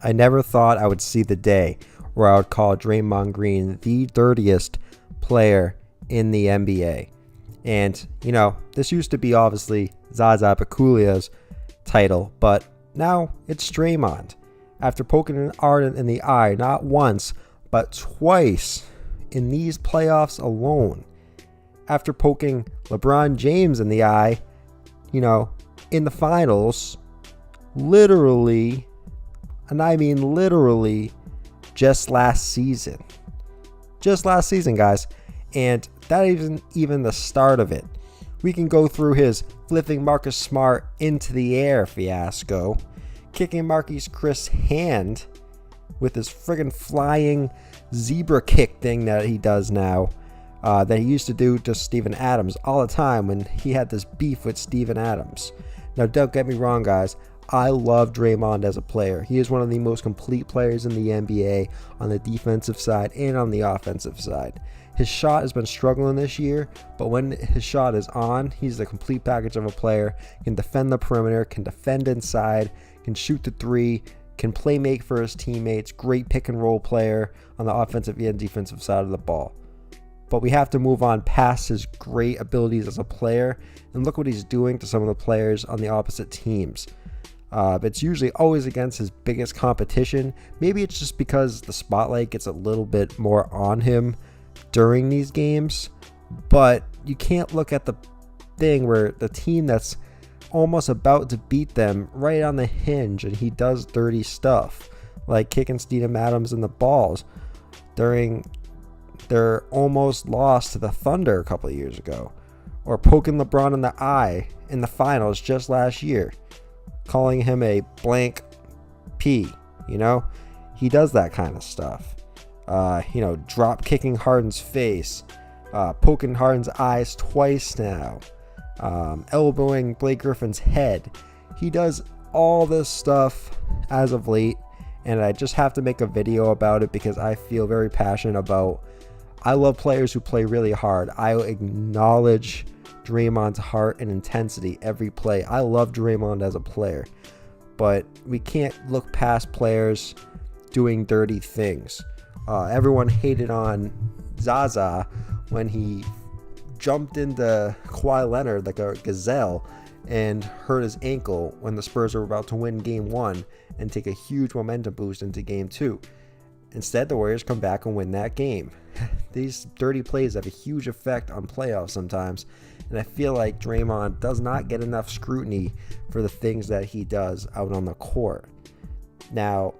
I never thought I would see the day where I would call Draymond Green the dirtiest player in the NBA. And, this used to be obviously Zaza Pachulia's title, but now it's Draymond. After poking Harden in the eye not once, but twice in these playoffs alone. After poking LeBron James in the eye, in the finals, literally, and I mean literally, just last season. Just last season, guys. And that isn't even the start of it. We can go through his flipping Marcus Smart into the air fiasco, kicking Marquise Chris' hand with his friggin' flying zebra kick thing that he does now, that he used to do to Steven Adams all the time when he had this beef with Steven Adams. Now, don't get me wrong, guys. I love Draymond as a player. He is one of the most complete players in the NBA on the defensive side and on the offensive side. His shot has been struggling this year, but when his shot is on, he's the complete package of a player. Can defend the perimeter, can defend inside, can shoot the three, can play make for his teammates. Great pick and roll player on the offensive and defensive side of the ball. But we have to move on past his great abilities as a player and look what he's doing to some of the players on the opposite teams. It's usually always against his biggest competition. Maybe it's just because the spotlight gets a little bit more on him during these games, but you can't look at the thing where the team that's almost about to beat them right on the hinge and he does dirty stuff like kicking Steven Adams in the balls during their almost loss to the Thunder a couple of years ago, or poking LeBron in the eye in the finals just last year, calling him a blank P. He does that kind of stuff. Drop kicking Harden's face, poking Harden's eyes twice now, elbowing Blake Griffin's head. He does all this stuff as of late, and I just have to make a video about it because I feel very passionate about. I love players who play really hard. I acknowledge Draymond's heart and intensity every play. I love Draymond as a player, but we can't look past players doing dirty things. Everyone hated on Zaza when he jumped into Kawhi Leonard like a gazelle and hurt his ankle when the Spurs were about to win Game 1 and take a huge momentum boost into Game 2. Instead, the Warriors come back and win that game. These dirty plays have a huge effect on playoffs sometimes, and I feel like Draymond does not get enough scrutiny for the things that he does out on the court. Now,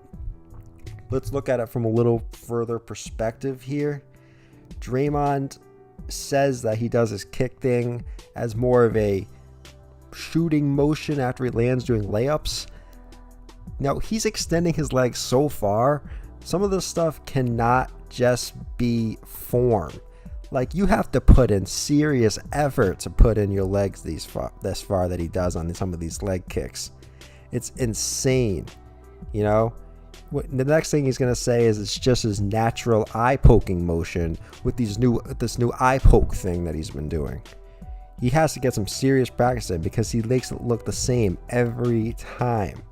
let's look at it from a little further perspective here. Draymond says that he does his kick thing as more of a shooting motion after he lands doing layups. Now, he's extending his legs so far. Some of this stuff cannot just be form. Like, you have to put in serious effort to put in your legs this far that he does on some of these leg kicks. It's insane. The next thing he's going to say is it's just his natural eye poking motion with this new eye poke thing that he's been doing. He has to get some serious practice in because he makes it look the same every time.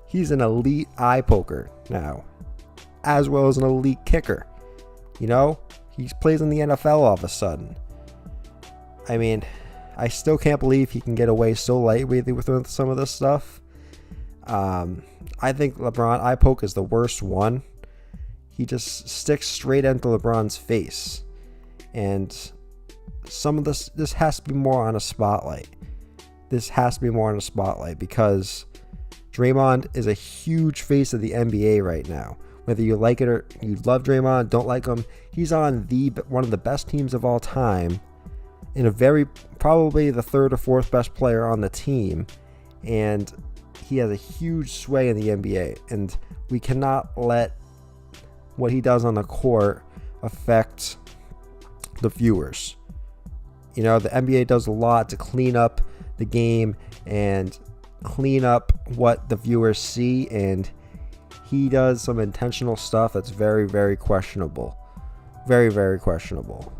He's an elite eye poker now, as well as an elite kicker. He plays in the NFL all of a sudden. I mean, I still can't believe he can get away so lightweight with some of this stuff. I think LeBron eye poke is the worst one. He just sticks straight into LeBron's face. And some of this has to be more on a spotlight. This has to be more on a spotlight because Draymond is a huge face of the NBA right now. Whether you like it or you love Draymond, don't like him, he's on one of the best teams of all time, in probably the third or fourth best player on the team, and he has a huge sway in the NBA. And we cannot let what he does on the court affect the viewers. The NBA does a lot to clean up the game and clean up what the viewers see, and he does some intentional stuff that's very, very questionable. Very, very questionable.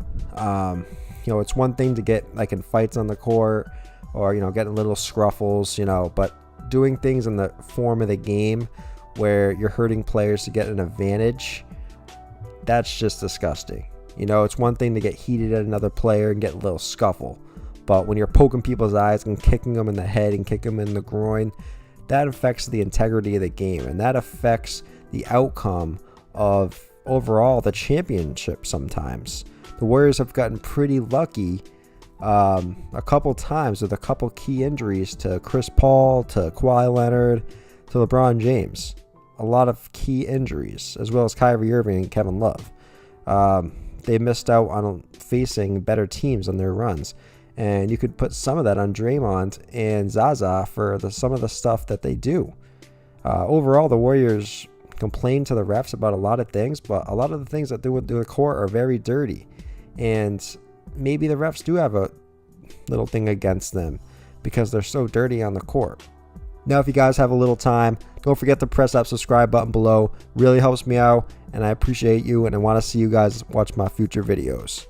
It's one thing to get like in fights on the court or, getting little scruffles, but doing things in the form of the game where you're hurting players to get an advantage, that's just disgusting. You know, it's one thing to get heated at another player and get a little scuffle, but when you're poking people's eyes and kicking them in the head and kicking them in the groin, that affects the integrity of the game, and that affects the outcome of overall the championship sometimes. The Warriors have gotten pretty lucky a couple times with a couple key injuries to Chris Paul, to Kawhi Leonard, to LeBron James. A lot of key injuries, as well as Kyrie Irving and Kevin Love. They missed out on facing better teams on their runs. And you could put some of that on Draymond and Zaza for some of the stuff that they do. Overall, the Warriors complain to the refs about a lot of things, but a lot of the things that they would do in the court are very dirty. And maybe the refs do have a little thing against them because they're so dirty on the court. Now, if you guys have a little time, don't forget to press that subscribe button below. Really helps me out, and I appreciate you, and I want to see you guys watch my future videos.